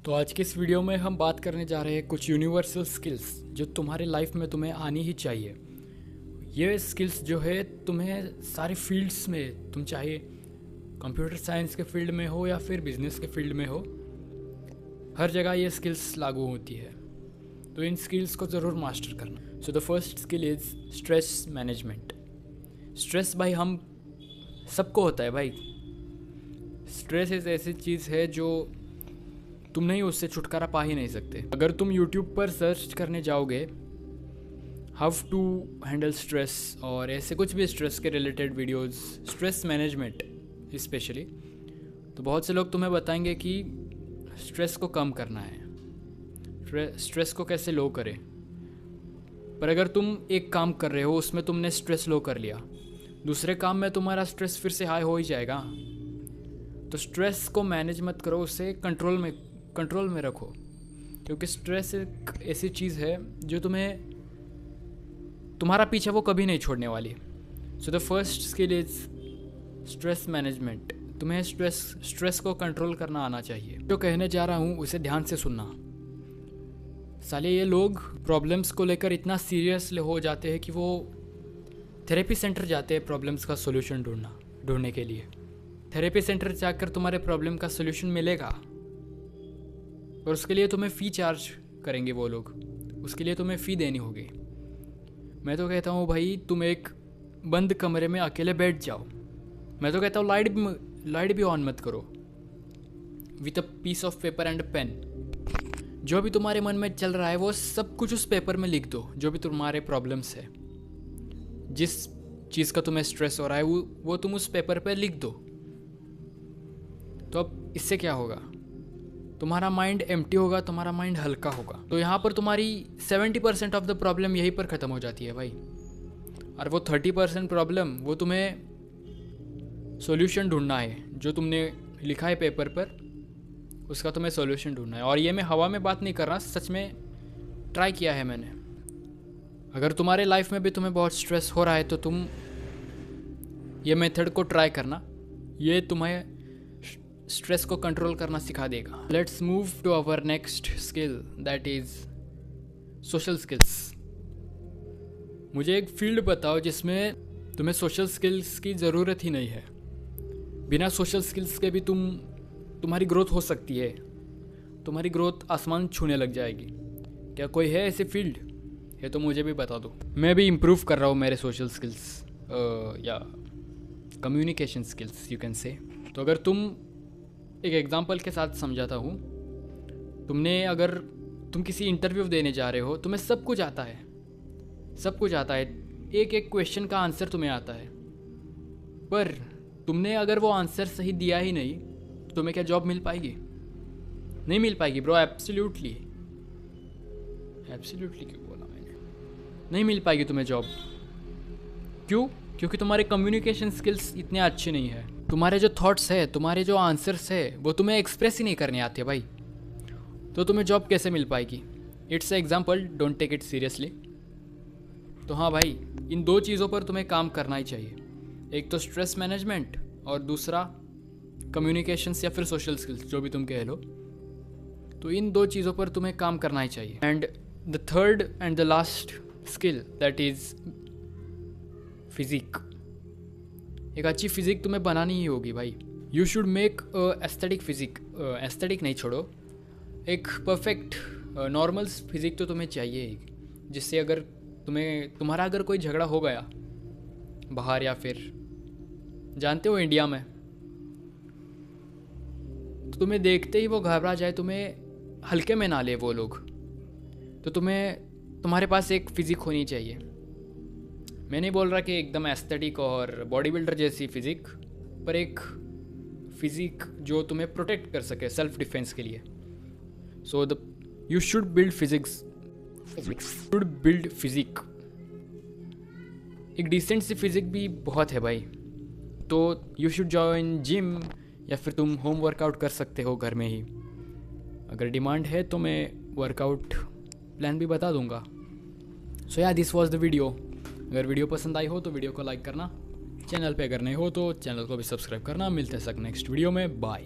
तो आज की इस वीडियो में हम बात करने जा रहे हैं कुछ यूनिवर्सल स्किल्स जो तुम्हारे लाइफ में तुम्हें आनी ही चाहिए। ये स्किल्स जो है तुम्हें सारे फील्ड्स में, तुम चाहे कंप्यूटर साइंस के फील्ड में हो या फिर बिजनेस के फील्ड में हो, हर जगह ये स्किल्स लागू होती है। तो इन स्किल्स को ज़रूर मास्टर करना। So the first skill is stress management. Stress भाई हम सबको होता है भाई। स्ट्रेस एक ऐसी चीज़ है जो तुम नहीं, उससे छुटकारा पा ही नहीं सकते। अगर तुम YouTube पर सर्च करने जाओगे हाउ टू हैंडल स्ट्रेस और ऐसे कुछ भी स्ट्रेस के related videos, stress management specially, तो बहुत से लोग तुम्हें बताएंगे कि स्ट्रेस को कम करना है, स्ट्रेस को कैसे लो करें। पर अगर तुम एक काम कर रहे हो, उसमें तुमने स्ट्रेस लो कर लिया, दूसरे काम में तुम्हारा स्ट्रेस फिर से हाई हो ही जाएगा। तो स्ट्रेस को मैनेज मत करो, उसे कंट्रोल में रखो, क्योंकि स्ट्रेस एक ऐसी चीज़ है जो तुम्हारा पीछे वो कभी नहीं छोड़ने वाली। So the first skill is stress management. तुम्हें स्ट्रेस को कंट्रोल करना आना चाहिए। जो कहने जा रहा हूँ उसे ध्यान से सुनना। साले ये लोग प्रॉब्लम्स को लेकर इतना सीरियस हो जाते हैं कि वो थेरेपी सेंटर जाते हैं प्रॉब्लम्स का सोल्यूशन ढूंढने के लिए। थेरेपी सेंटर जाकर तुम्हारे प्रॉब्लम का सोल्यूशन मिलेगा और उसके लिए तुम्हें फ़ी चार्ज करेंगे वो लोग, उसके लिए तुम्हें फ़ी देनी होगी। मैं तो कहता हूँ भाई तुम एक बंद कमरे में अकेले बैठ जाओ। मैं तो कहता हूँ लाइट भी ऑन मत करो। With a piece of paper and pen, जो भी तुम्हारे मन में चल रहा है वो सब कुछ उस पेपर में लिख दो। जो भी तुम्हारे प्रॉब्लम्स है, जिस चीज़ का तुम्हें स्ट्रेस हो रहा है वो तुम उस पेपर पर लिख दो। तो अब इससे क्या होगा, तुम्हारा माइंड एम्प्टी होगा, तुम्हारा माइंड हल्का होगा। तो यहाँ पर तुम्हारी 70% ऑफ द प्रॉब्लम यहीं पर ख़त्म हो जाती है भाई। और वो 30% प्रॉब्लम, वो तुम्हें सॉल्यूशन ढूंढना है। जो तुमने लिखा है पेपर पर, उसका तुम्हें सॉल्यूशन ढूंढना है। और ये मैं हवा में बात नहीं कर रहा, सच में ट्राई किया है मैंने। अगर तुम्हारे लाइफ में भी तुम्हें बहुत स्ट्रेस हो रहा है तो तुम ये मेथड को ट्राई करना। ये तुम्हें स्ट्रेस को कंट्रोल करना सिखा देगा। Let's move to our next skill, that is social skills. मुझे एक फील्ड बताओ जिसमें तुम्हें सोशल स्किल्स की ज़रूरत ही नहीं है। बिना सोशल स्किल्स के भी तुम्हारी ग्रोथ हो सकती है, तुम्हारी ग्रोथ आसमान छूने लग जाएगी। क्या कोई है ऐसी फील्ड? है तो मुझे भी बता दो। मैं भी इम्प्रूव कर रहा हूँ मेरे सोशल स्किल्स या communication skills you can say. तो अगर तुम एक एग्जांपल के साथ समझाता हूँ। अगर तुम किसी इंटरव्यू देने जा रहे हो, तुम्हें सब कुछ आता है, एक एक क्वेश्चन का आंसर तुम्हें आता है, पर तुमने अगर वो आंसर सही दिया ही नहीं, तुम्हें क्या जॉब मिल पाएगी? नहीं मिल पाएगी ब्रो। एब्सोल्युटली क्यों बोला मैंने? नहीं मिल पाएगी तुम्हें जॉब। क्यों? क्योंकि तुम्हारे कम्युनिकेशन स्किल्स इतने अच्छे नहीं है। तुम्हारे जो थॉट्स है, तुम्हारे जो आंसर्स है, वो तुम्हें एक्सप्रेस ही नहीं करने आते भाई। तो तुम्हें जॉब कैसे मिल पाएगी? It's a example, don't take it seriously. तो हाँ भाई, इन दो चीज़ों पर तुम्हें काम करना ही चाहिए। एक तो स्ट्रेस मैनेजमेंट और दूसरा कम्युनिकेशंस या फिर सोशल स्किल्स, जो भी तुम कह लो। तो इन दो चीज़ों पर तुम्हें काम करना ही चाहिए। And the third and the last skill, that is physique. एक अच्छी फिजिक तुम्हें बनानी ही होगी भाई। You should make aesthetic physique. Aesthetic नहीं छोड़ो, एक परफेक्ट नॉर्मल फिजिक तो तुम्हें चाहिए ही, जिससे अगर तुम्हारा अगर कोई झगड़ा हो गया बाहर, या फिर जानते हो इंडिया में, तो तुम्हें देखते ही वो घबरा जाए, तुम्हें हल्के में ना ले वो लोग। तो तुम्हारे पास एक फिजिक होनी चाहिए। मैं नहीं बोल रहा कि एकदम एस्थेटिक और बॉडी बिल्डर जैसी फिजिक, पर एक फिजिक जो तुम्हें प्रोटेक्ट कर सके सेल्फ डिफेंस के लिए। So you should build physique. एक डिसेंट सी फिजिक भी बहुत है भाई। तो यू शुड जॉइन जिम, या फिर तुम होम वर्कआउट कर सकते हो घर में ही। अगर डिमांड है तो मैं वर्कआउट प्लान भी बता दूंगा। सो या दिस वॉज द वीडियो। अगर वीडियो पसंद आई हो तो वीडियो को लाइक करना, चैनल पे अगर नए हो तो चैनल को भी सब्सक्राइब करना। मिलते हैं नेक्स्ट वीडियो में, बाय।